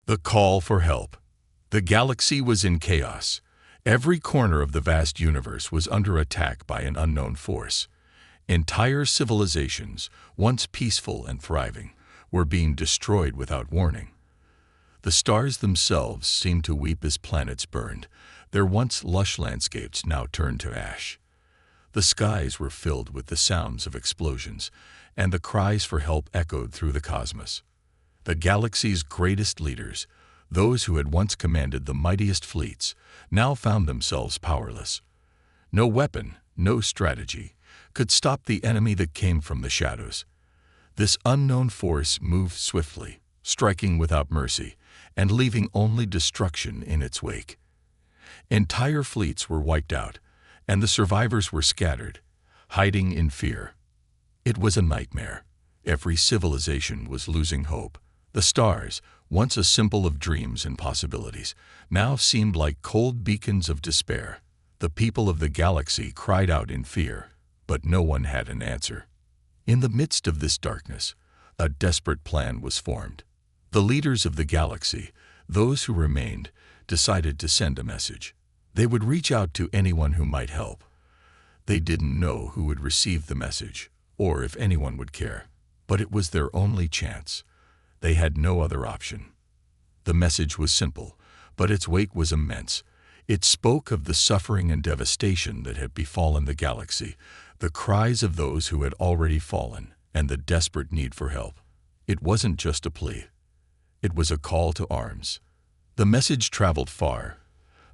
The call for help. The galaxy was in chaos. Every corner of the vast universe was under attack by an unknown force. Entire civilizations, once peaceful and thriving, were being destroyed without warning. The stars themselves seemed to weep as planets burned, their once lush landscapes now turned to ash. The skies were filled with the sounds of explosions, and the cries for help echoed through the cosmos. The galaxy's greatest leaders, those who had once commanded the mightiest fleets, now found themselves powerless. No weapon, no strategy, could stop the enemy that came from the shadows. This unknown force moved swiftly, striking without mercy, and leaving only destruction in its wake. Entire fleets were wiped out, and the survivors were scattered, hiding in fear. It was a nightmare. Every civilization was losing hope. The stars, once a symbol of dreams and possibilities, now seemed like cold beacons of despair. The people of the galaxy cried out in fear, but no one had an answer. In the midst of this darkness, a desperate plan was formed. The leaders of the galaxy, those who remained, decided to send a message. They would reach out to anyone who might help. They didn't know who would receive the message, or if anyone would care, but it was their only chance. They had no other option. The message was simple, but its weight was immense. It spoke of the suffering and devastation that had befallen the galaxy, the cries of those who had already fallen, and the desperate need for help. It wasn't just a plea. It was a call to arms. The message traveled far,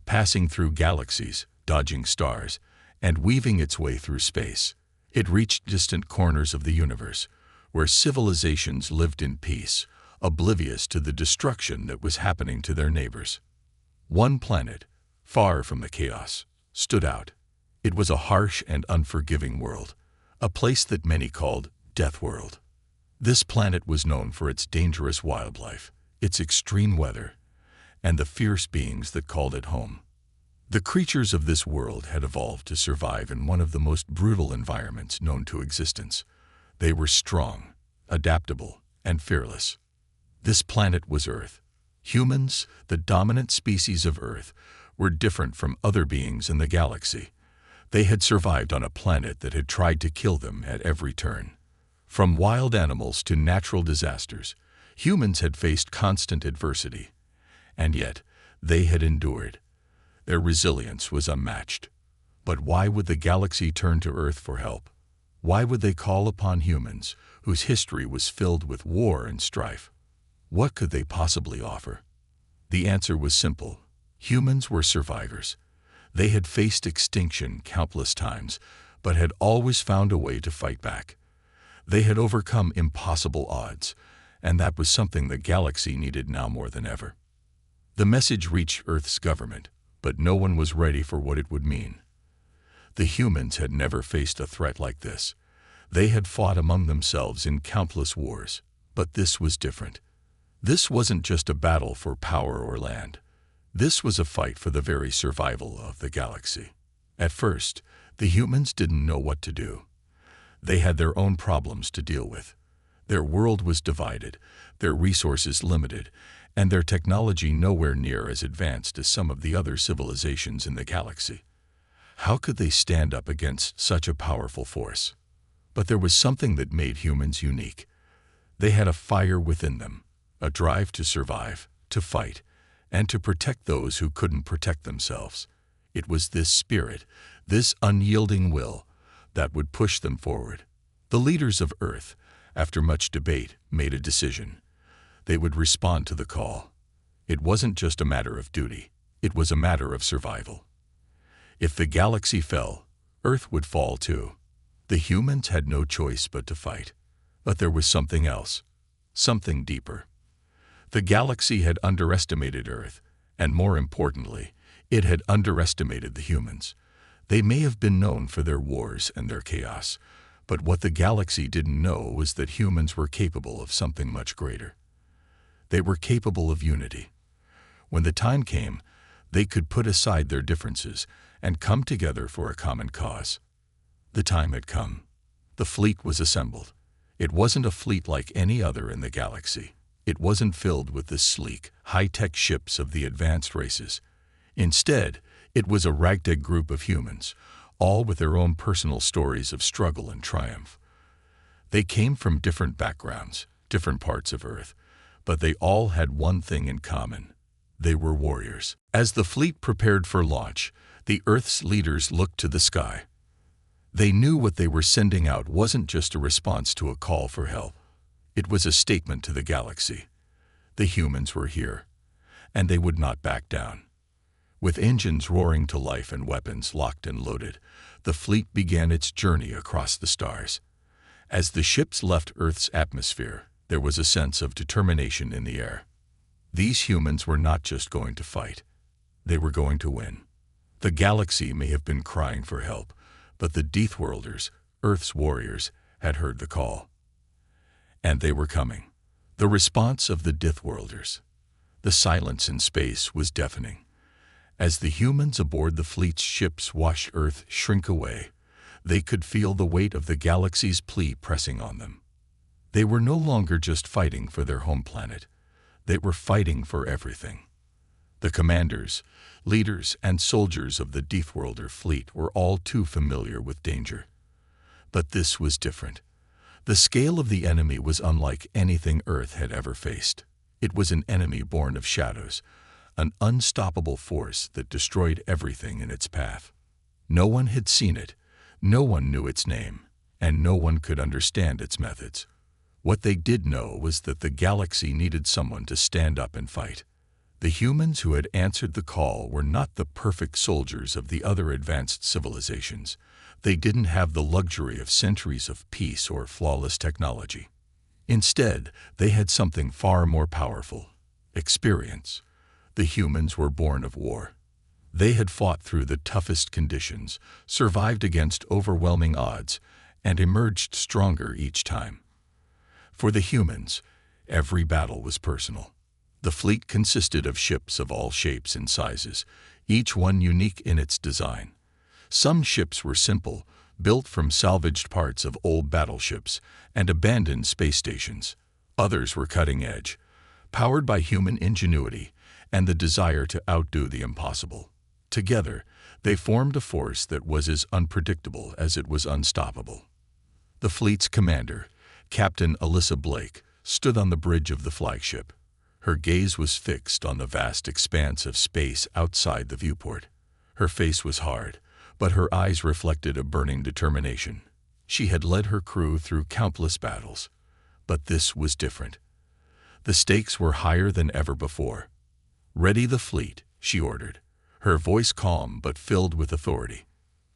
passing through galaxies, dodging stars, and weaving its way through space. It reached distant corners of the universe, where civilizations lived in peace, oblivious to the destruction that was happening to their neighbors. One planet, far from the chaos, stood out. It was a harsh and unforgiving world, a place that many called Deathworld. This planet was known for its dangerous wildlife, its extreme weather, and the fierce beings that called it home. The creatures of this world had evolved to survive in one of the most brutal environments known to existence. They were strong, adaptable, and fearless. This planet was Earth. Humans, the dominant species of Earth, were different from other beings in the galaxy. They had survived on a planet that had tried to kill them at every turn. From wild animals to natural disasters, humans had faced constant adversity. And yet, they had endured. Their resilience was unmatched. But why would the galaxy turn to Earth for help? Why would they call upon humans, whose history was filled with war and strife? What could they possibly offer? The answer was simple. Humans were survivors. They had faced extinction countless times, but had always found a way to fight back. They had overcome impossible odds, and that was something the galaxy needed now more than ever. The message reached Earth's government, but no one was ready for what it would mean. The humans had never faced a threat like this. They had fought among themselves in countless wars, but this was different. This wasn't just a battle for power or land. This was a fight for the very survival of the galaxy. At first, the humans didn't know what to do. They had their own problems to deal with. Their world was divided, their resources limited, and their technology nowhere near as advanced as some of the other civilizations in the galaxy. How could they stand up against such a powerful force? But there was something that made humans unique. They had a fire within them, a drive to survive, to fight, and to protect those who couldn't protect themselves. It was this spirit, this unyielding will, that would push them forward. The leaders of Earth, after much debate, made a decision. They would respond to the call. It wasn't just a matter of duty, it was a matter of survival. If the galaxy fell, Earth would fall too. The humans had no choice but to fight. But there was something else, something deeper. The galaxy had underestimated Earth, and more importantly, it had underestimated the humans. They may have been known for their wars and their chaos, but what the galaxy didn't know was that humans were capable of something much greater. They were capable of unity. When the time came, they could put aside their differences and come together for a common cause. The time had come. The fleet was assembled. It wasn't a fleet like any other in the galaxy. It wasn't filled with the sleek, high-tech ships of the advanced races. Instead, it was a ragtag group of humans, all with their own personal stories of struggle and triumph. They came from different backgrounds, different parts of Earth, but they all had one thing in common. They were warriors. As the fleet prepared for launch, the Earth's leaders looked to the sky. They knew what they were sending out wasn't just a response to a call for help. It was a statement to the galaxy. The humans were here, and they would not back down. With engines roaring to life and weapons locked and loaded, the fleet began its journey across the stars. As the ships left Earth's atmosphere, there was a sense of determination in the air. These humans were not just going to fight. They were going to win. The galaxy may have been crying for help, but the Deathworlders, Earth's warriors, had heard the call. And they were coming. The response of the Deathworlders. The silence in space was deafening. As the humans aboard the fleet's ships watched Earth shrink away, they could feel the weight of the galaxy's plea pressing on them. They were no longer just fighting for their home planet. They were fighting for everything. The commanders, leaders, and soldiers of the Deathworlder fleet were all too familiar with danger. But this was different. The scale of the enemy was unlike anything Earth had ever faced. It was an enemy born of shadows, an unstoppable force that destroyed everything in its path. No one had seen it, no one knew its name, and no one could understand its methods. What they did know was that the galaxy needed someone to stand up and fight. The humans who had answered the call were not the perfect soldiers of the other advanced civilizations. They didn't have the luxury of centuries of peace or flawless technology. Instead, they had something far more powerful: experience. The humans were born of war. They had fought through the toughest conditions, survived against overwhelming odds, and emerged stronger each time. For the humans, every battle was personal. The fleet consisted of ships of all shapes and sizes, each one unique in its design. Some ships were simple, built from salvaged parts of old battleships and abandoned space stations. Others were cutting-edge, powered by human ingenuity and the desire to outdo the impossible. Together, they formed a force that was as unpredictable as it was unstoppable. The fleet's commander, Captain Alyssa Blake, stood on the bridge of the flagship. Her gaze was fixed on the vast expanse of space outside the viewport. Her face was hard, but her eyes reflected a burning determination. She had led her crew through countless battles, but this was different. The stakes were higher than ever before. "Ready the fleet," she ordered, her voice calm but filled with authority.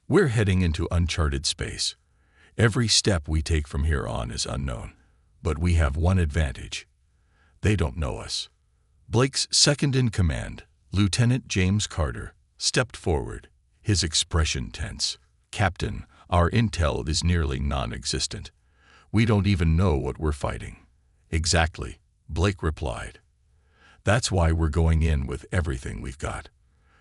"We're heading into uncharted space. Every step we take from here on is unknown, but we have one advantage. They don't know us." Blake's second-in-command, Lieutenant James Carter, stepped forward, his expression tense. "Captain, our intel is nearly non-existent. We don't even know what we're fighting." "Exactly," Blake replied. "That's why we're going in with everything we've got.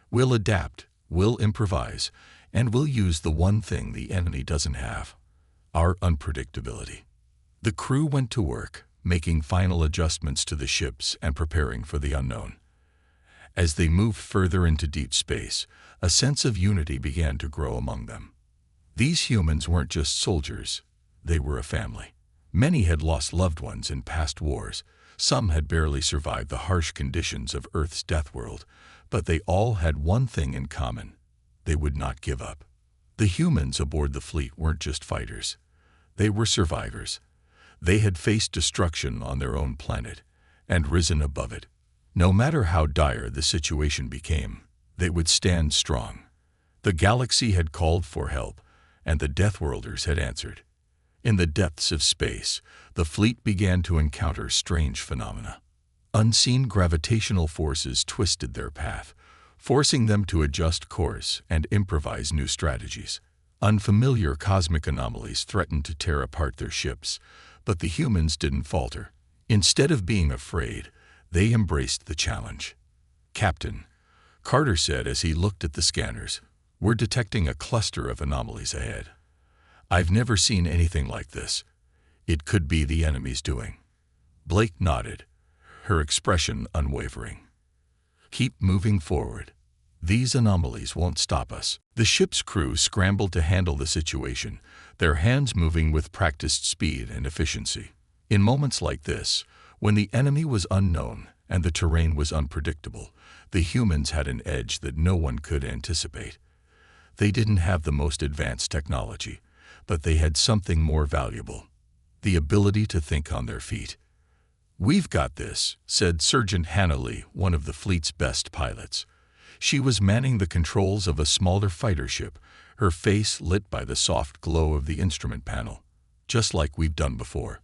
We'll adapt, we'll improvise, and we'll use the one thing the enemy doesn't have: our unpredictability." The crew went to work, making final adjustments to the ships and preparing for the unknown. As they moved further into deep space, a sense of unity began to grow among them. These humans weren't just soldiers, they were a family. Many had lost loved ones in past wars. Some had barely survived the harsh conditions of Earth's death world, but they all had one thing in common: they would not give up. The humans aboard the fleet weren't just fighters. They were survivors. They had faced destruction on their own planet and risen above it. No matter how dire the situation became, they would stand strong. The galaxy had called for help, and the Deathworlders had answered. In the depths of space, the fleet began to encounter strange phenomena. Unseen gravitational forces twisted their path, forcing them to adjust course and improvise new strategies. Unfamiliar cosmic anomalies threatened to tear apart their ships, but the humans didn't falter. Instead of being afraid, they embraced the challenge. "Captain," Carter said as he looked at the scanners, "we're detecting a cluster of anomalies ahead. I've never seen anything like this. It could be the enemy's doing." Blake nodded, her expression unwavering. "Keep moving forward. These anomalies won't stop us." The ship's crew scrambled to handle the situation, their hands moving with practiced speed and efficiency. In moments like this, when the enemy was unknown and the terrain was unpredictable, the humans had an edge that no one could anticipate. They didn't have the most advanced technology, but they had something more valuable: the ability to think on their feet. "We've got this," said Sergeant Hannah Lee, one of the fleet's best pilots. She was manning the controls of a smaller fighter ship, her face lit by the soft glow of the instrument panel. "Just like we've done before.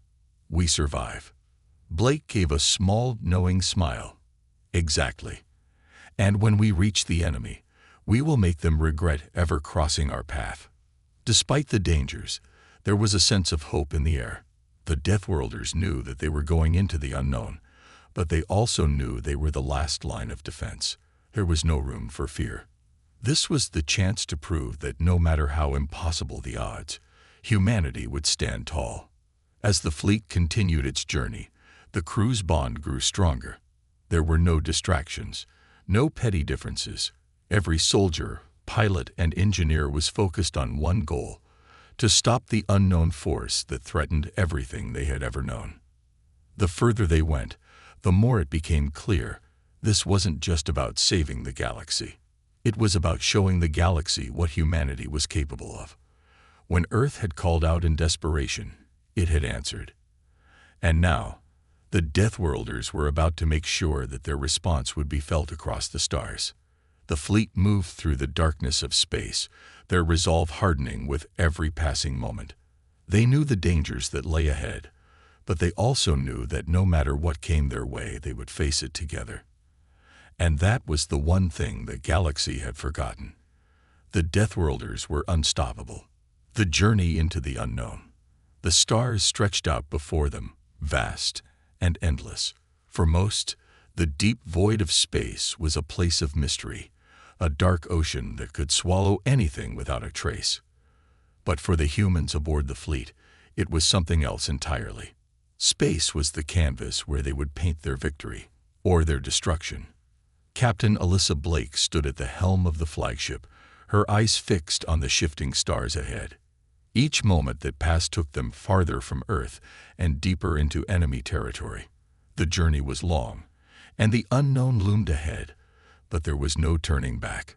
We survive." Blake gave a small, knowing smile. "Exactly. And when we reach the enemy, we will make them regret ever crossing our path." Despite the dangers, there was a sense of hope in the air. The Deathworlders knew that they were going into the unknown, but they also knew they were the last line of defense. There was no room for fear. This was the chance to prove that no matter how impossible the odds, humanity would stand tall. As the fleet continued its journey, the crew's bond grew stronger. There were no distractions, no petty differences. Every soldier, pilot, and engineer was focused on one goal: to stop the unknown force that threatened everything they had ever known. The further they went, the more it became clear this wasn't just about saving the galaxy. It was about showing the galaxy what humanity was capable of. When Earth had called out in desperation, it had answered. And now, the Deathworlders were about to make sure that their response would be felt across the stars. The fleet moved through the darkness of space, their resolve hardening with every passing moment. They knew the dangers that lay ahead, but they also knew that no matter what came their way, they would face it together. And that was the one thing the galaxy had forgotten. The Deathworlders were unstoppable. The journey into the unknown. The stars stretched out before them, vast and endless. For most, the deep void of space was a place of mystery, a dark ocean that could swallow anything without a trace. But for the humans aboard the fleet, it was something else entirely. Space was the canvas where they would paint their victory, or their destruction. Captain Alyssa Blake stood at the helm of the flagship, her eyes fixed on the shifting stars ahead. Each moment that passed took them farther from Earth and deeper into enemy territory. The journey was long, and the unknown loomed ahead, but there was no turning back.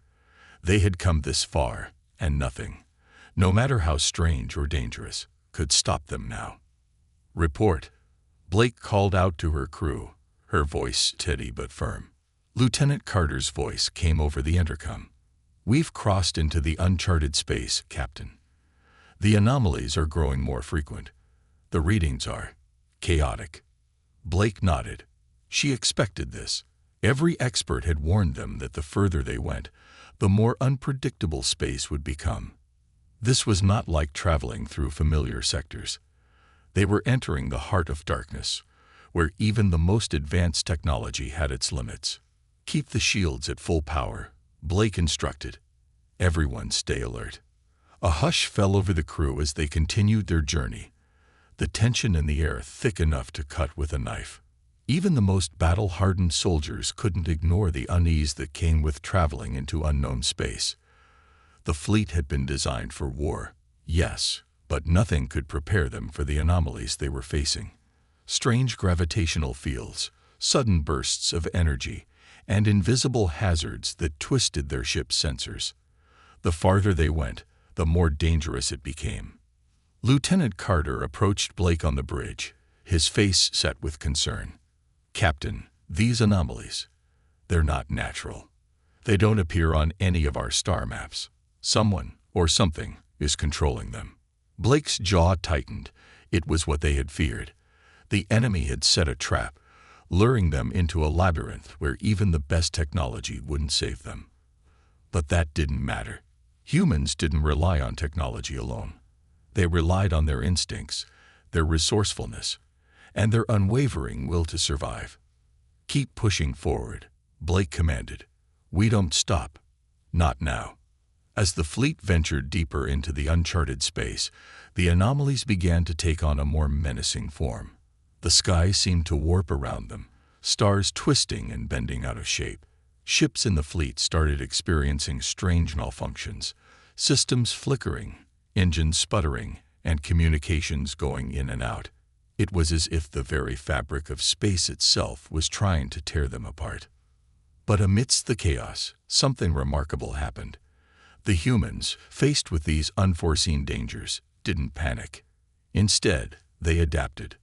They had come this far, and nothing, no matter how strange or dangerous, could stop them now. "Report," Blake called out to her crew, her voice steady but firm. Lieutenant Carter's voice came over the intercom. "We've crossed into the uncharted space, Captain. The anomalies are growing more frequent. The readings are chaotic." Blake nodded. She expected this. Every expert had warned them that the further they went, the more unpredictable space would become. This was not like traveling through familiar sectors. They were entering the heart of darkness, where even the most advanced technology had its limits. "Keep the shields at full power," Blake instructed. "Everyone stay alert." A hush fell over the crew as they continued their journey, the tension in the air thick enough to cut with a knife. Even the most battle-hardened soldiers couldn't ignore the unease that came with traveling into unknown space. The fleet had been designed for war, yes, but nothing could prepare them for the anomalies they were facing. Strange gravitational fields, sudden bursts of energy, and invisible hazards that twisted their ship's sensors. The farther they went, the more dangerous it became. Lieutenant Carter approached Blake on the bridge, his face set with concern. "Captain, these anomalies, they're not natural. They don't appear on any of our star maps. Someone, or something, is controlling them." Blake's jaw tightened. It was what they had feared. The enemy had set a trap, luring them into a labyrinth where even the best technology wouldn't save them. But that didn't matter. Humans didn't rely on technology alone. They relied on their instincts, their resourcefulness, and their unwavering will to survive. "Keep pushing forward," Blake commanded. "We don't stop. Not now." As the fleet ventured deeper into the uncharted space, the anomalies began to take on a more menacing form. The sky seemed to warp around them, stars twisting and bending out of shape. Ships in the fleet started experiencing strange malfunctions, systems flickering, engines sputtering, and communications going in and out. It was as if the very fabric of space itself was trying to tear them apart. But amidst the chaos, something remarkable happened. The humans, faced with these unforeseen dangers, didn't panic. Instead, they adapted.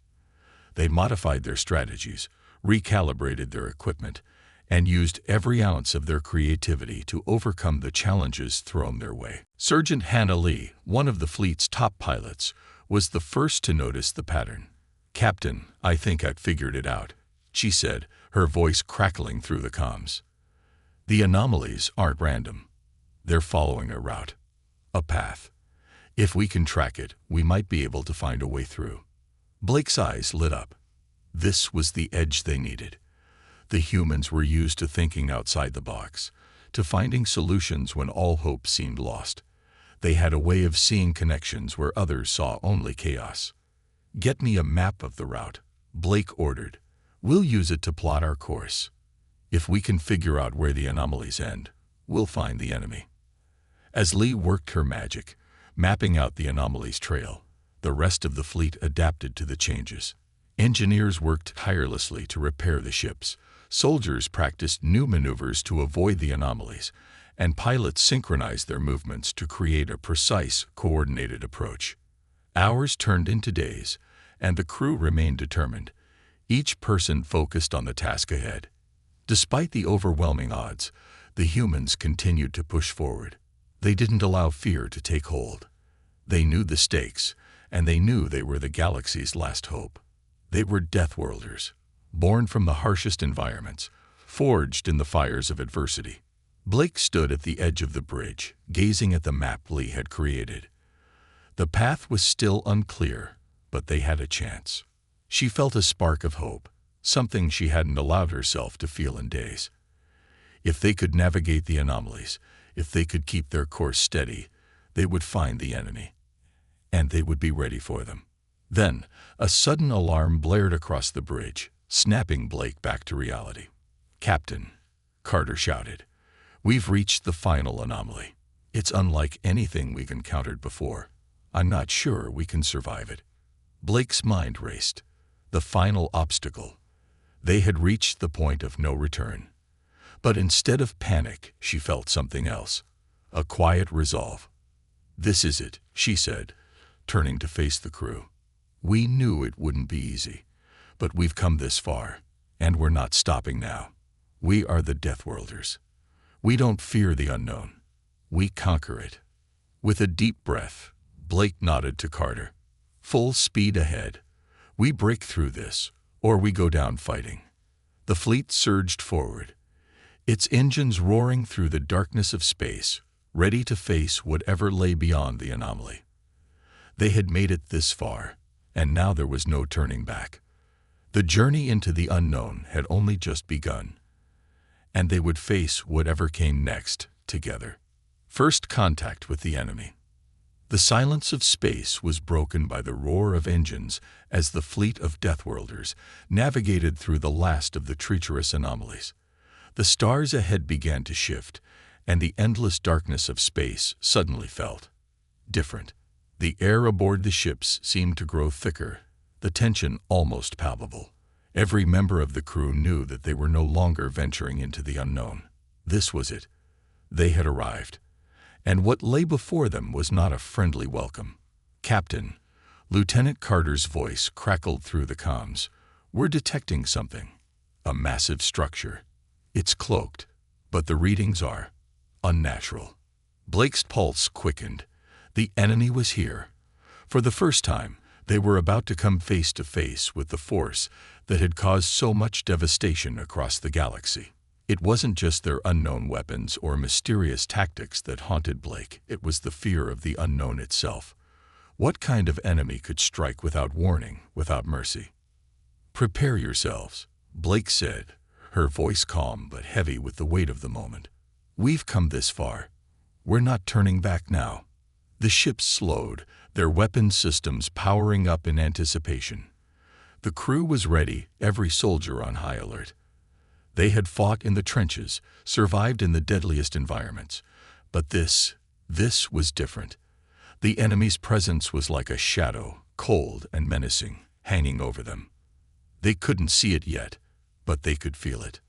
They modified their strategies, recalibrated their equipment, and used every ounce of their creativity to overcome the challenges thrown their way. Sergeant Hannah Lee, one of the fleet's top pilots, was the first to notice the pattern. "Captain, I think I've figured it out," she said, her voice crackling through the comms. "The anomalies aren't random. They're following a route, a path. If we can track it, we might be able to find a way through." Blake's eyes lit up. This was the edge they needed. The humans were used to thinking outside the box, to finding solutions when all hope seemed lost. They had a way of seeing connections where others saw only chaos. "Get me a map of the route," Blake ordered. "We'll use it to plot our course. If we can figure out where the anomalies end, we'll find the enemy." As Lee worked her magic, mapping out the anomalies' trail, the rest of the fleet adapted to the changes. Engineers worked tirelessly to repair the ships. Soldiers practiced new maneuvers to avoid the anomalies, and pilots synchronized their movements to create a precise, coordinated approach. Hours turned into days, and the crew remained determined, each person focused on the task ahead. Despite the overwhelming odds, the humans continued to push forward. They didn't allow fear to take hold. They knew the stakes, and they knew they were the galaxy's last hope. They were Deathworlders, born from the harshest environments, forged in the fires of adversity. Blake stood at the edge of the bridge, gazing at the map Lee had created. The path was still unclear, but they had a chance. She felt a spark of hope, something she hadn't allowed herself to feel in days. If they could navigate the anomalies, if they could keep their course steady, they would find the enemy, and they would be ready for them. Then, a sudden alarm blared across the bridge, snapping Blake back to reality. "Captain," Carter shouted, "we've reached the final anomaly. It's unlike anything we've encountered before. I'm not sure we can survive it." Blake's mind raced. The final obstacle. They had reached the point of no return. But instead of panic, she felt something else. A quiet resolve. "This is it," she said, turning to face the crew. "We knew it wouldn't be easy, but we've come this far, and we're not stopping now. We are the Deathworlders. We don't fear the unknown. We conquer it." With a deep breath, Blake nodded to Carter. "Full speed ahead. We break through this, or we go down fighting." The fleet surged forward, its engines roaring through the darkness of space, ready to face whatever lay beyond the anomaly. They had made it this far, and now there was no turning back. The journey into the unknown had only just begun, and they would face whatever came next together. First contact with the enemy. The silence of space was broken by the roar of engines as the fleet of Deathworlders navigated through the last of the treacherous anomalies. The stars ahead began to shift, and the endless darkness of space suddenly felt different. The air aboard the ships seemed to grow thicker, the tension almost palpable. Every member of the crew knew that they were no longer venturing into the unknown. This was it. They had arrived. And what lay before them was not a friendly welcome. "Captain," Lieutenant Carter's voice crackled through the comms, "we're detecting something. A massive structure. It's cloaked, but the readings are unnatural." Blake's pulse quickened. The enemy was here. For the first time, they were about to come face to face with the force that had caused so much devastation across the galaxy. It wasn't just their unknown weapons or mysterious tactics that haunted Blake, it was the fear of the unknown itself. What kind of enemy could strike without warning, without mercy? "Prepare yourselves," Blake said, her voice calm but heavy with the weight of the moment. "We've come this far. We're not turning back now." The ships slowed, their weapon systems powering up in anticipation. The crew was ready, every soldier on high alert. They had fought in the trenches, survived in the deadliest environments. But this was different. The enemy's presence was like a shadow, cold and menacing, hanging over them. They couldn't see it yet, but they could feel it.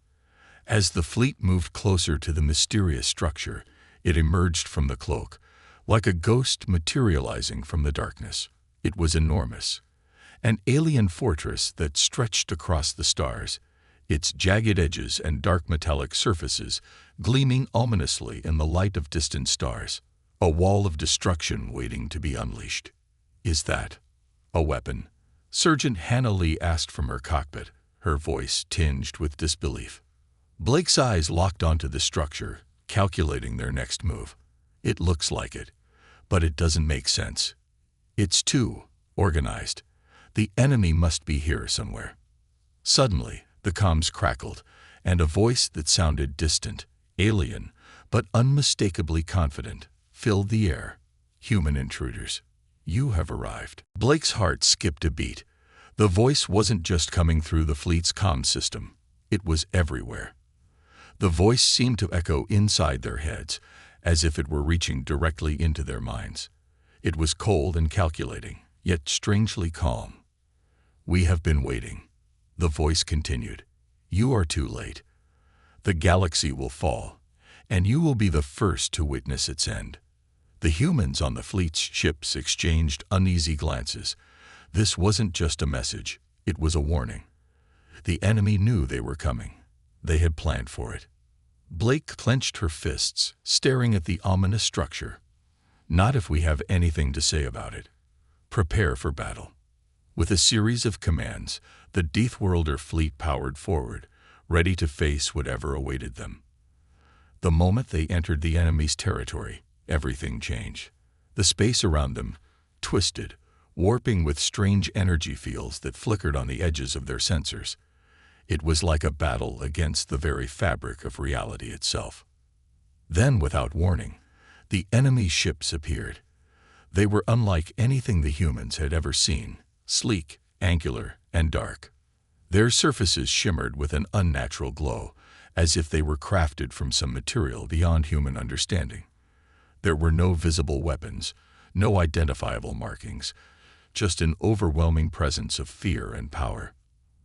As the fleet moved closer to the mysterious structure, it emerged from the cloak, like a ghost materializing from the darkness. It was enormous. An alien fortress that stretched across the stars, its jagged edges and dark metallic surfaces gleaming ominously in the light of distant stars. A wall of destruction waiting to be unleashed. Is that a weapon? Sergeant Hannah Lee asked from her cockpit, her voice tinged with disbelief. Blake's eyes locked onto the structure, calculating their next move. It looks like it, but it doesn't make sense. It's too organized. The enemy must be here somewhere. Suddenly, the comms crackled, and a voice that sounded distant, alien, but unmistakably confident, filled the air. Human intruders. You have arrived. Blake's heart skipped a beat. The voice wasn't just coming through the fleet's comm system. It was everywhere. The voice seemed to echo inside their heads, as if it were reaching directly into their minds. It was cold and calculating, yet strangely calm. We have been waiting. The voice continued. You are too late. The galaxy will fall, and you will be the first to witness its end. The humans on the fleet's ships exchanged uneasy glances. This wasn't just a message, it was a warning. The enemy knew they were coming. They had planned for it. Blake clenched her fists, staring at the ominous structure. Not if we have anything to say about it. Prepare for battle. With a series of commands, the Deathworlder fleet powered forward, ready to face whatever awaited them. The moment they entered the enemy's territory, everything changed. The space around them twisted, warping with strange energy fields that flickered on the edges of their sensors. It was like a battle against the very fabric of reality itself. Then, without warning, the enemy ships appeared. They were unlike anything the humans had ever seen, sleek, angular, and dark. Their surfaces shimmered with an unnatural glow, as if they were crafted from some material beyond human understanding. There were no visible weapons, no identifiable markings, just an overwhelming presence of fear and power.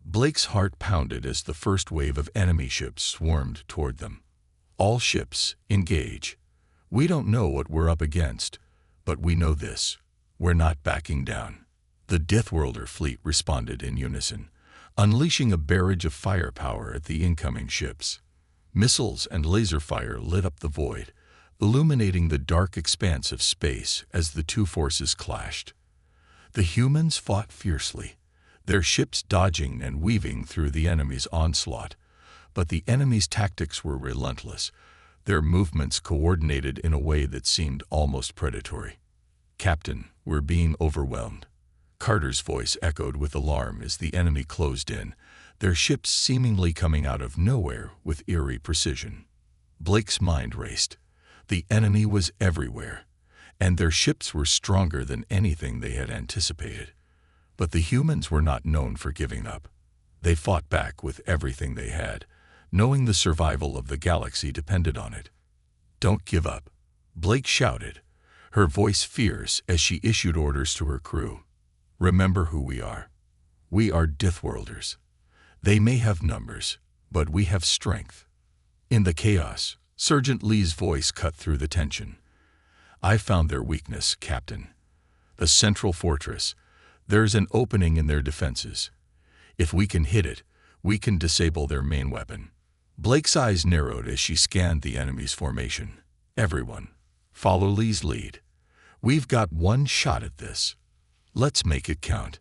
Blake's heart pounded as the first wave of enemy ships swarmed toward them. All ships, engage. We don't know what we're up against, but we know this. We're not backing down. The Deathworlder fleet responded in unison, unleashing a barrage of firepower at the incoming ships. Missiles and laser fire lit up the void, illuminating the dark expanse of space as the two forces clashed. The humans fought fiercely, their ships dodging and weaving through the enemy's onslaught. But the enemy's tactics were relentless, their movements coordinated in a way that seemed almost predatory. Captain, we're being overwhelmed. Carter's voice echoed with alarm as the enemy closed in, their ships seemingly coming out of nowhere with eerie precision. Blake's mind raced. The enemy was everywhere, and their ships were stronger than anything they had anticipated. But the humans were not known for giving up. They fought back with everything they had, knowing the survival of the galaxy depended on it. Don't give up, Blake shouted, her voice fierce as she issued orders to her crew. Remember who we are. We are Deathworlders. They may have numbers, but we have strength. In the chaos, Sergeant Lee's voice cut through the tension. I found their weakness, Captain. The central fortress. There's an opening in their defenses. If we can hit it, we can disable their main weapon. Blake's eyes narrowed as she scanned the enemy's formation. Everyone, follow Lee's lead. We've got one shot at this. Let's make it count.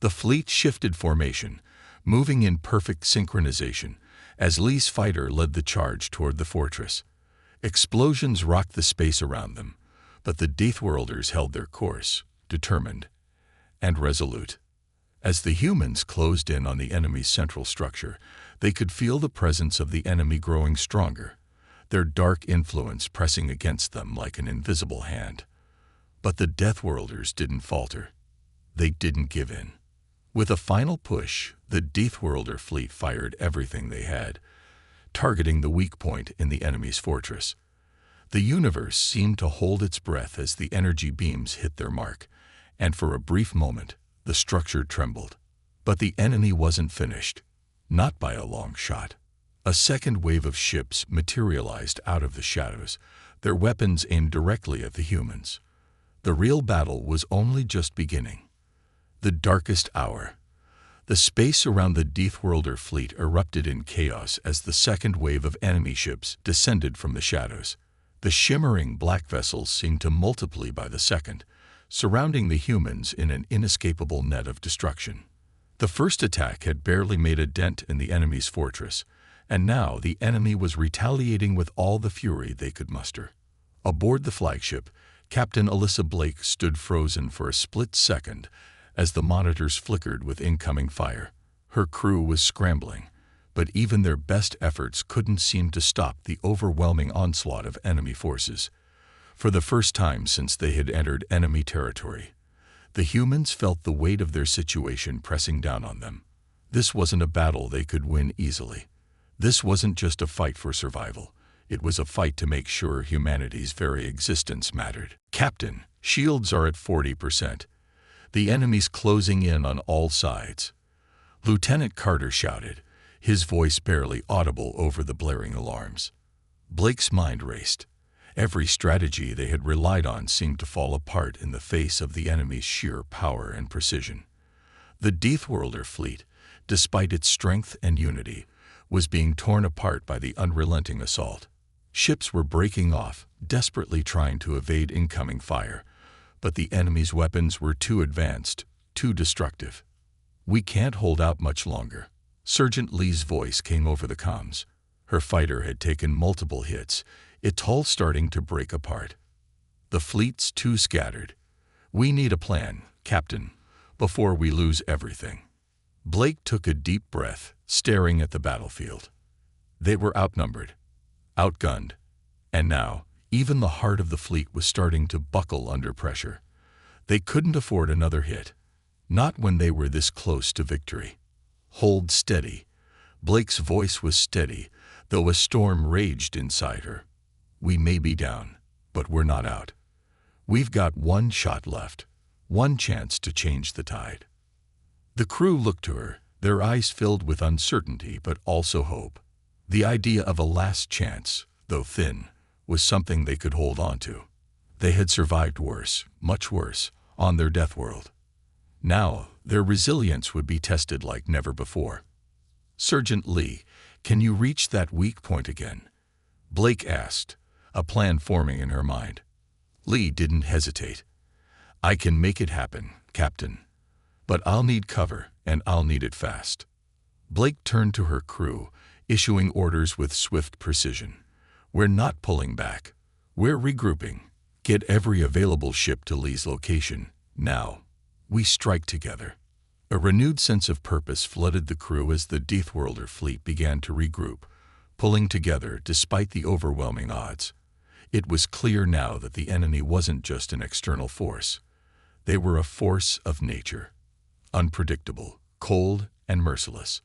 The fleet shifted formation, moving in perfect synchronization, as Lee's fighter led the charge toward the fortress. Explosions rocked the space around them, but the Deathworlders held their course, determined and resolute. As the humans closed in on the enemy's central structure, they could feel the presence of the enemy growing stronger, their dark influence pressing against them like an invisible hand. But the Deathworlders didn't falter. They didn't give in. With a final push, the Deathworlder fleet fired everything they had, targeting the weak point in the enemy's fortress. The universe seemed to hold its breath as the energy beams hit their mark, and for a brief moment, the structure trembled. But the enemy wasn't finished. Not by a long shot. A second wave of ships materialized out of the shadows, their weapons aimed directly at the humans. The real battle was only just beginning. The darkest hour. The space around the Deathworlder fleet erupted in chaos as the second wave of enemy ships descended from the shadows. The shimmering black vessels seemed to multiply by the second, surrounding the humans in an inescapable net of destruction. The first attack had barely made a dent in the enemy's fortress, and now the enemy was retaliating with all the fury they could muster. Aboard the flagship, Captain Alyssa Blake stood frozen for a split second as the monitors flickered with incoming fire. Her crew was scrambling, but even their best efforts couldn't seem to stop the overwhelming onslaught of enemy forces. For the first time since they had entered enemy territory, the humans felt the weight of their situation pressing down on them. This wasn't a battle they could win easily. This wasn't just a fight for survival. It was a fight to make sure humanity's very existence mattered. "Captain, shields are at 40%. The enemy's closing in on all sides," Lieutenant Carter shouted, his voice barely audible over the blaring alarms. Blake's mind raced. Every strategy they had relied on seemed to fall apart in the face of the enemy's sheer power and precision. The Deathworlder fleet, despite its strength and unity, was being torn apart by the unrelenting assault. Ships were breaking off, desperately trying to evade incoming fire, but the enemy's weapons were too advanced, too destructive. "We can't hold out much longer." Sergeant Lee's voice came over the comms. Her fighter had taken multiple hits, its hull starting to break apart. "The fleet's too scattered. We need a plan, Captain, before we lose everything." Blake took a deep breath, staring at the battlefield. They were outnumbered, outgunned, and now even the heart of the fleet was starting to buckle under pressure. They couldn't afford another hit, not when they were this close to victory. "Hold steady." Blake's voice was steady, though a storm raged inside her. "We may be down, but we're not out. We've got one shot left, one chance to change the tide." The crew looked to her, their eyes filled with uncertainty but also hope. The idea of a last chance, though thin, was something they could hold on to. They had survived worse, much worse, on their death world. Now, their resilience would be tested like never before. "Sergeant Lee, can you reach that weak point again?" Blake asked, a plan forming in her mind. Lee didn't hesitate. "I can make it happen, Captain. But I'll need cover, and I'll need it fast." Blake turned to her crew, issuing orders with swift precision. "We're not pulling back. We're regrouping. Get every available ship to Lee's location, now. We strike together." A renewed sense of purpose flooded the crew as the Deathworlder fleet began to regroup, pulling together despite the overwhelming odds. It was clear now that the enemy wasn't just an external force. They were a force of nature, unpredictable, cold, and merciless.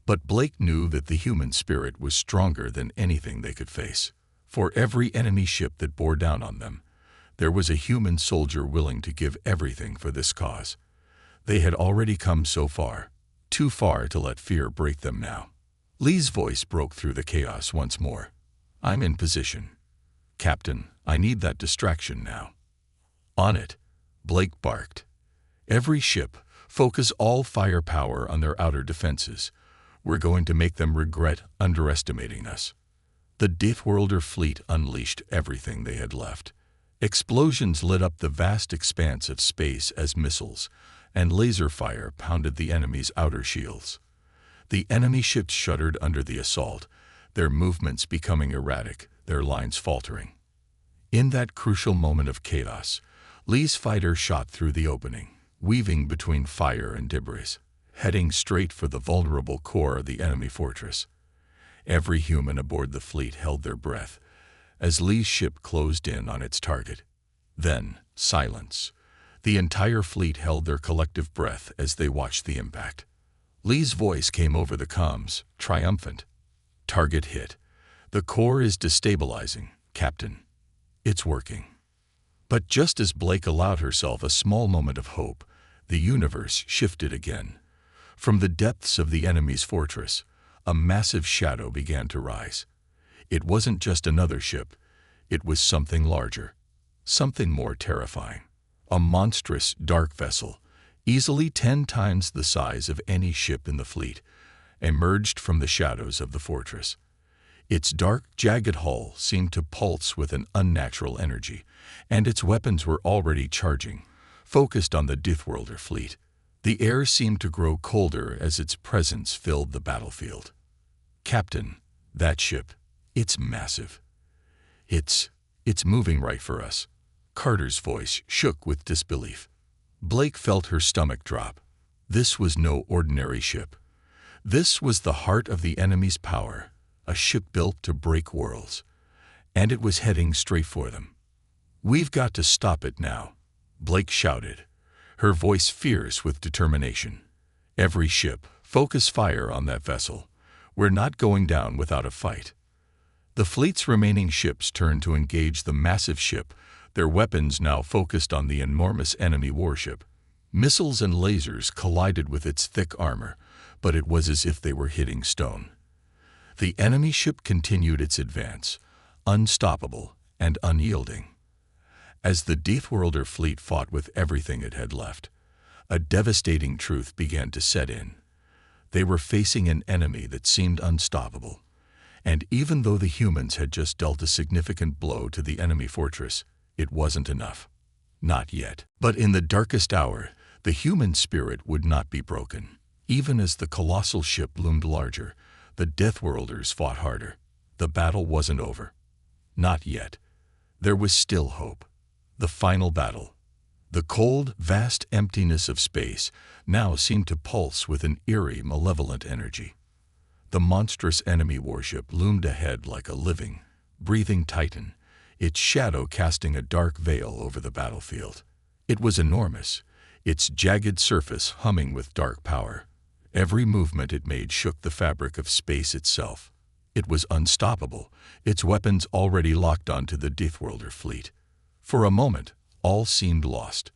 But Blake knew that the human spirit was stronger than anything they could face. For every enemy ship that bore down on them, there was a human soldier willing to give everything for this cause. They had already come so far, too far to let fear break them now. Lee's voice broke through the chaos once more. "I'm in position. Captain, I need that distraction now." "On it," Blake barked. "Every ship, focus all firepower on their outer defenses. We're going to make them regret underestimating us." The Deathworlder fleet unleashed everything they had left. Explosions lit up the vast expanse of space as missiles, and laser fire pounded the enemy's outer shields. The enemy ships shuddered under the assault, their movements becoming erratic, their lines faltering. In that crucial moment of chaos, Lee's fighter shot through the opening, weaving between fire and debris, heading straight for the vulnerable core of the enemy fortress. Every human aboard the fleet held their breath as Lee's ship closed in on its target. Then, silence. The entire fleet held their collective breath as they watched the impact. Lee's voice came over the comms, triumphant. "Target hit. The core is destabilizing, Captain. It's working." But just as Blake allowed herself a small moment of hope, the universe shifted again. From the depths of the enemy's fortress, a massive shadow began to rise. It wasn't just another ship. It was something larger, something more terrifying. A monstrous, dark vessel, easily 10 times the size of any ship in the fleet, emerged from the shadows of the fortress. Its dark, jagged hull seemed to pulse with an unnatural energy, and its weapons were already charging, focused on the Deathworlder fleet. The air seemed to grow colder as its presence filled the battlefield. "Captain, that ship, it's massive. It's moving right for us." Carter's voice shook with disbelief. Blake felt her stomach drop. This was no ordinary ship. This was the heart of the enemy's power, a ship built to break worlds. And it was heading straight for them. "We've got to stop it now," Blake shouted, her voice fierce with determination. "Every ship, focus fire on that vessel. We're not going down without a fight." The fleet's remaining ships turned to engage the massive ship, their weapons now focused on the enormous enemy warship. Missiles and lasers collided with its thick armor, but it was as if they were hitting stone. The enemy ship continued its advance, unstoppable and unyielding. As the Deathworlder fleet fought with everything it had left, a devastating truth began to set in. They were facing an enemy that seemed unstoppable. And even though the humans had just dealt a significant blow to the enemy fortress, it wasn't enough. Not yet. But in the darkest hour, the human spirit would not be broken. Even as the colossal ship loomed larger, the Deathworlders fought harder. The battle wasn't over. Not yet. There was still hope. The final battle. The cold, vast emptiness of space now seemed to pulse with an eerie, malevolent energy. The monstrous enemy warship loomed ahead like a living, breathing titan, its shadow casting a dark veil over the battlefield. It was enormous, its jagged surface humming with dark power. Every movement it made shook the fabric of space itself. It was unstoppable, its weapons already locked onto the Deathworlder fleet. For a moment, all seemed lost.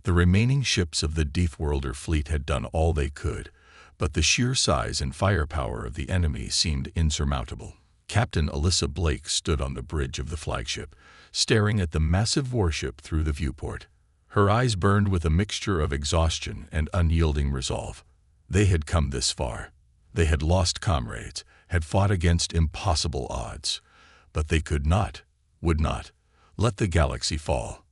The remaining ships of the Deathworlder fleet had done all they could, but the sheer size and firepower of the enemy seemed insurmountable. Captain Alyssa Blake stood on the bridge of the flagship, staring at the massive warship through the viewport. Her eyes burned with a mixture of exhaustion and unyielding resolve. They had come this far. They had lost comrades, had fought against impossible odds, but they could not, would not, let the galaxy fall.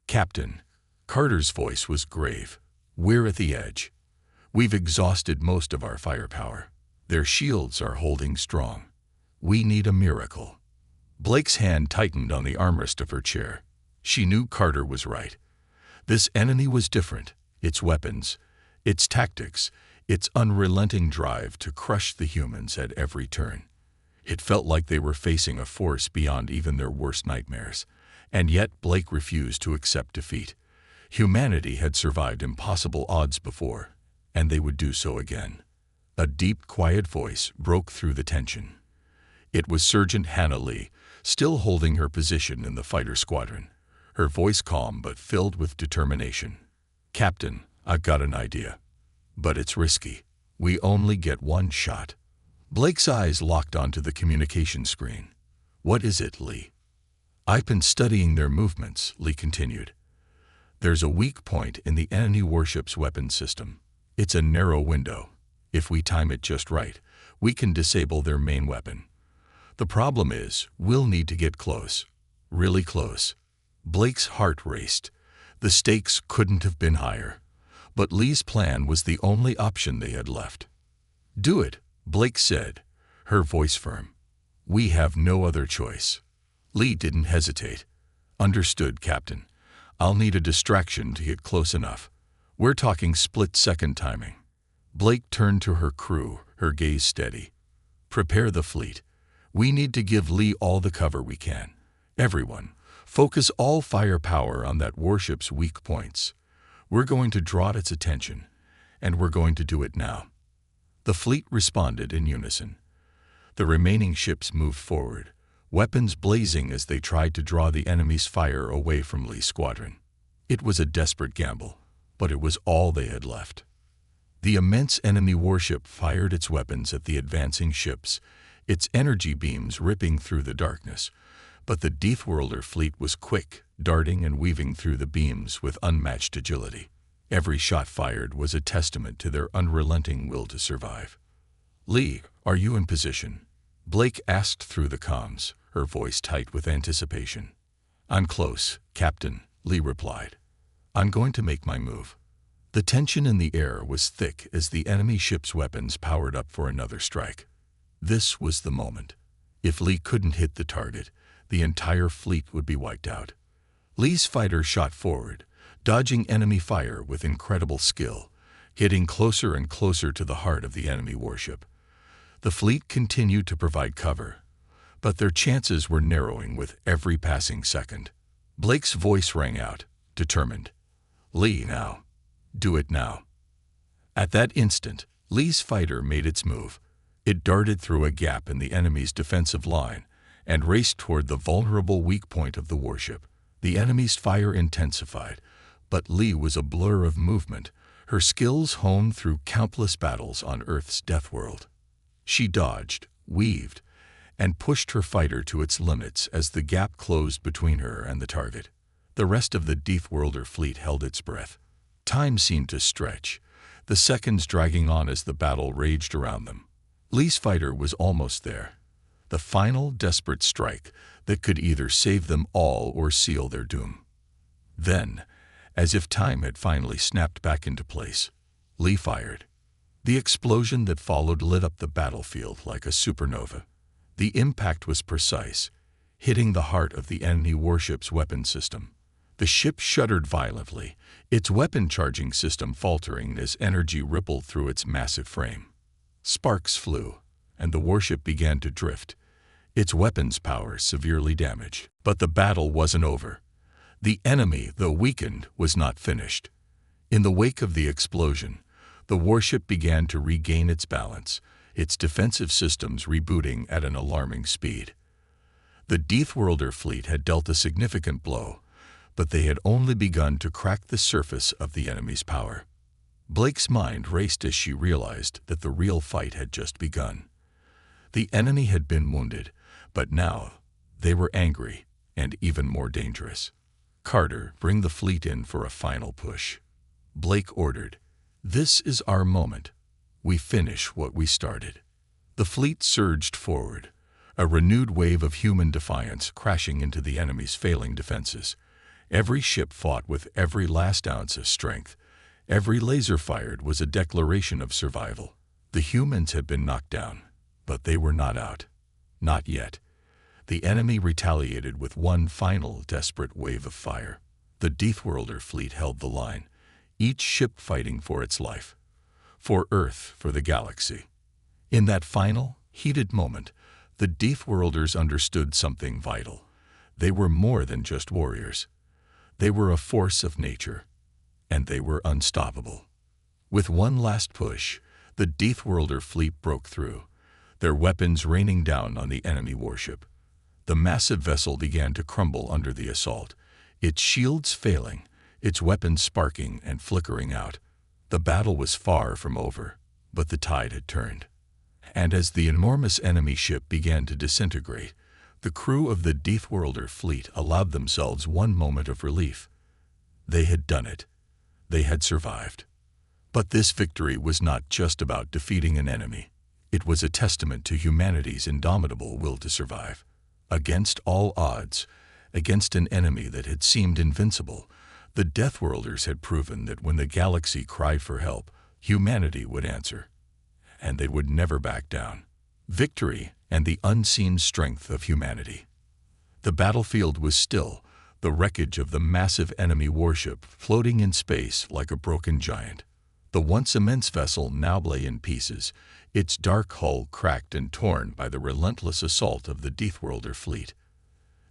"Captain," Carter's voice was grave, "we're at the edge. We've exhausted most of our firepower. Their shields are holding strong. We need a miracle." Blake's hand tightened on the armrest of her chair. She knew Carter was right. This enemy was different. Its weapons, its tactics, its unrelenting drive to crush the humans at every turn. It felt like they were facing a force beyond even their worst nightmares. And yet Blake refused to accept defeat. Humanity had survived impossible odds before, and they would do so again. A deep, quiet voice broke through the tension. It was Sergeant Hannah Lee, still holding her position in the fighter squadron, her voice calm but filled with determination. "Captain, I've got an idea. But it's risky. We only get one shot." Blake's eyes locked onto the communication screen. "What is it, Lee?" "I've been studying their movements," Lee continued. "There's a weak point in the enemy warship's weapon system. It's a narrow window. If we time it just right, we can disable their main weapon. The problem is, we'll need to get close. Really close." Blake's heart raced. The stakes couldn't have been higher. But Lee's plan was the only option they had left. "Do it," Blake said, her voice firm. "We have no other choice." Lee didn't hesitate. "Understood, Captain. I'll need a distraction to get close enough. We're talking split-second timing." Blake turned to her crew, her gaze steady. "Prepare the fleet. We need to give Lee all the cover we can. Everyone, focus all firepower on that warship's weak points. We're going to draw its attention, and we're going to do it now." The fleet responded in unison. The remaining ships moved forward, weapons blazing as they tried to draw the enemy's fire away from Lee's squadron. It was a desperate gamble, but it was all they had left. The immense enemy warship fired its weapons at the advancing ships, its energy beams ripping through the darkness. But the Deathworlder fleet was quick, darting and weaving through the beams with unmatched agility. Every shot fired was a testament to their unrelenting will to survive. "Lee, are you in position?" Blake asked through the comms, her voice tight with anticipation. "I'm close, Captain," Lee replied. "I'm going to make my move." The tension in the air was thick as the enemy ship's weapons powered up for another strike. This was the moment. If Lee couldn't hit the target, the entire fleet would be wiped out. Lee's fighter shot forward, dodging enemy fire with incredible skill, getting closer and closer to the heart of the enemy warship. The fleet continued to provide cover, but their chances were narrowing with every passing second. Blake's voice rang out, determined. "Lee, now. Do it now." At that instant, Lee's fighter made its move. It darted through a gap in the enemy's defensive line and raced toward the vulnerable weak point of the warship. The enemy's fire intensified, but Lee was a blur of movement, her skills honed through countless battles on Earth's death world. She dodged, weaved, and pushed her fighter to its limits as the gap closed between her and the target. The rest of the Deathworlder fleet held its breath. Time seemed to stretch, the seconds dragging on as the battle raged around them. Lee's fighter was almost there, the final desperate strike that could either save them all or seal their doom. Then, as if time had finally snapped back into place, Lee fired. The explosion that followed lit up the battlefield like a supernova. The impact was precise, hitting the heart of the enemy warship's weapon system. The ship shuddered violently, its weapon charging system faltering as energy rippled through its massive frame. Sparks flew, and the warship began to drift, its weapons power severely damaged. But the battle wasn't over. The enemy, though weakened, was not finished. In the wake of the explosion, the warship began to regain its balance, its defensive systems rebooting at an alarming speed. The Deathworlder fleet had dealt a significant blow, but they had only begun to crack the surface of the enemy's power. Blake's mind raced as she realized that the real fight had just begun. The enemy had been wounded, but now they were angry and even more dangerous. "Carter, bring the fleet in for a final push," Blake ordered. "This is our moment. We finish what we started." The fleet surged forward, a renewed wave of human defiance crashing into the enemy's failing defenses. Every ship fought with every last ounce of strength. Every laser fired was a declaration of survival. The humans had been knocked down, but they were not out. Not yet. The enemy retaliated with one final desperate wave of fire. The Deathworlder fleet held the line, each ship fighting for its life. For Earth, for the galaxy. In that final, heated moment, the Deathworlders understood something vital. They were more than just warriors. They were a force of nature, and they were unstoppable. With one last push, the Deathworlder fleet broke through, their weapons raining down on the enemy warship. The massive vessel began to crumble under the assault, its shields failing, its weapons sparking and flickering out. The battle was far from over, but the tide had turned. And as the enormous enemy ship began to disintegrate, the crew of the Deathworlder fleet allowed themselves one moment of relief. They had done it. They had survived. But this victory was not just about defeating an enemy. It was a testament to humanity's indomitable will to survive. Against all odds, against an enemy that had seemed invincible, the Deathworlders had proven that when the galaxy cried for help, humanity would answer. And they would never back down. Victory and the unseen strength of humanity. The battlefield was still, the wreckage of the massive enemy warship floating in space like a broken giant. The once immense vessel now lay in pieces, its dark hull cracked and torn by the relentless assault of the Deathworlder fleet.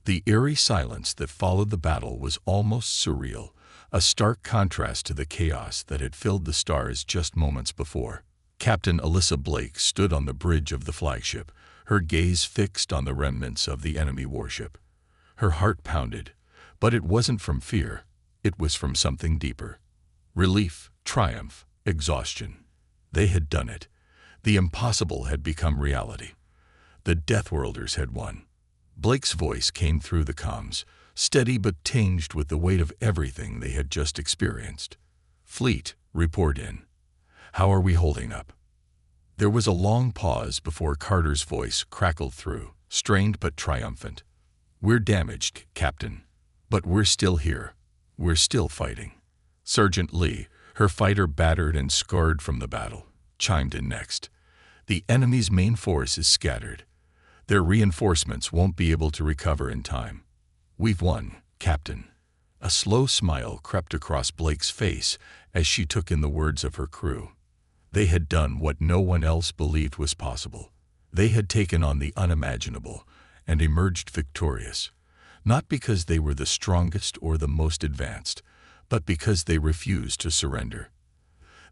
The eerie silence that followed the battle was almost surreal, a stark contrast to the chaos that had filled the stars just moments before. Captain Alyssa Blake stood on the bridge of the flagship, her gaze fixed on the remnants of the enemy warship. Her heart pounded, but it wasn't from fear, it was from something deeper. Relief, triumph, exhaustion. They had done it. The impossible had become reality. The Deathworlders had won. Blake's voice came through the comms, steady but tinged with the weight of everything they had just experienced. "Fleet, report in. How are we holding up?" There was a long pause before Carter's voice crackled through, strained but triumphant. "We're damaged, Captain. But we're still here. We're still fighting." Sergeant Lee, her fighter battered and scarred from the battle, chimed in next. "The enemy's main force is scattered. Their reinforcements won't be able to recover in time. We've won, Captain." A slow smile crept across Blake's face as she took in the words of her crew. They had done what no one else believed was possible. They had taken on the unimaginable and emerged victorious, not because they were the strongest or the most advanced, but because they refused to surrender.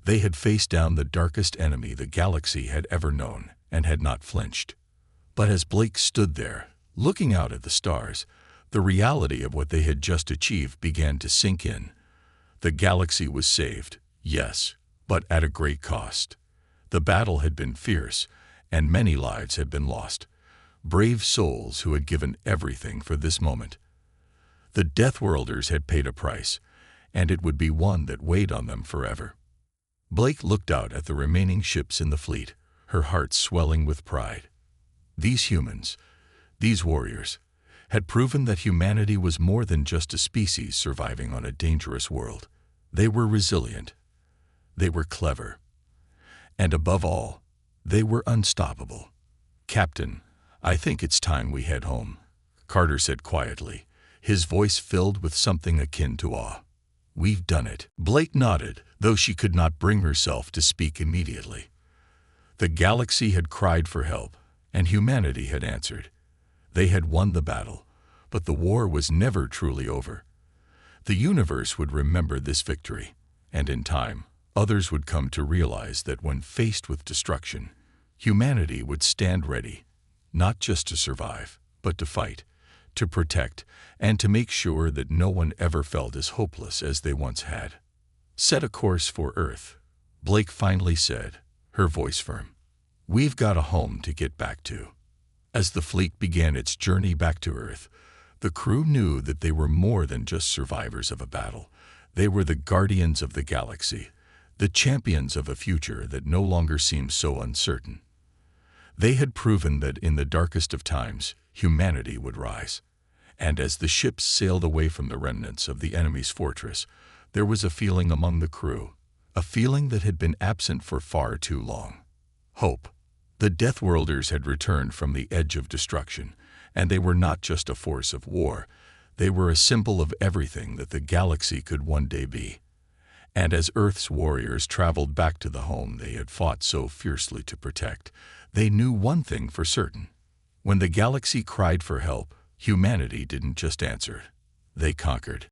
They had faced down the darkest enemy the galaxy had ever known and had not flinched. But as Blake stood there, looking out at the stars, the reality of what they had just achieved began to sink in. The galaxy was saved, yes, but at a great cost. The battle had been fierce, and many lives had been lost. Brave souls who had given everything for this moment. The Deathworlders had paid a price, and it would be one that weighed on them forever. Blake looked out at the remaining ships in the fleet, her heart swelling with pride. These humans, these warriors, had proven that humanity was more than just a species surviving on a dangerous world. They were resilient. They were clever. And above all, they were unstoppable. "Captain, I think it's time we head home," Carter said quietly, his voice filled with something akin to awe. "We've done it." Blake nodded, though she could not bring herself to speak immediately. The galaxy had cried for help, and humanity had answered. They had won the battle, but the war was never truly over. The universe would remember this victory, and in time, others would come to realize that when faced with destruction, humanity would stand ready, not just to survive, but to fight, to protect, and to make sure that no one ever felt as hopeless as they once had. "Set a course for Earth," Blake finally said, her voice firm. "We've got a home to get back to." As the fleet began its journey back to Earth, the crew knew that they were more than just survivors of a battle. They were the guardians of the galaxy, the champions of a future that no longer seemed so uncertain. They had proven that in the darkest of times, humanity would rise. And as the ships sailed away from the remnants of the enemy's fortress, there was a feeling among the crew, a feeling that had been absent for far too long. Hope. The Deathworlders had returned from the edge of destruction, and they were not just a force of war. They were a symbol of everything that the galaxy could one day be. And as Earth's warriors traveled back to the home they had fought so fiercely to protect, they knew one thing for certain. When the galaxy cried for help, humanity didn't just answer. They conquered.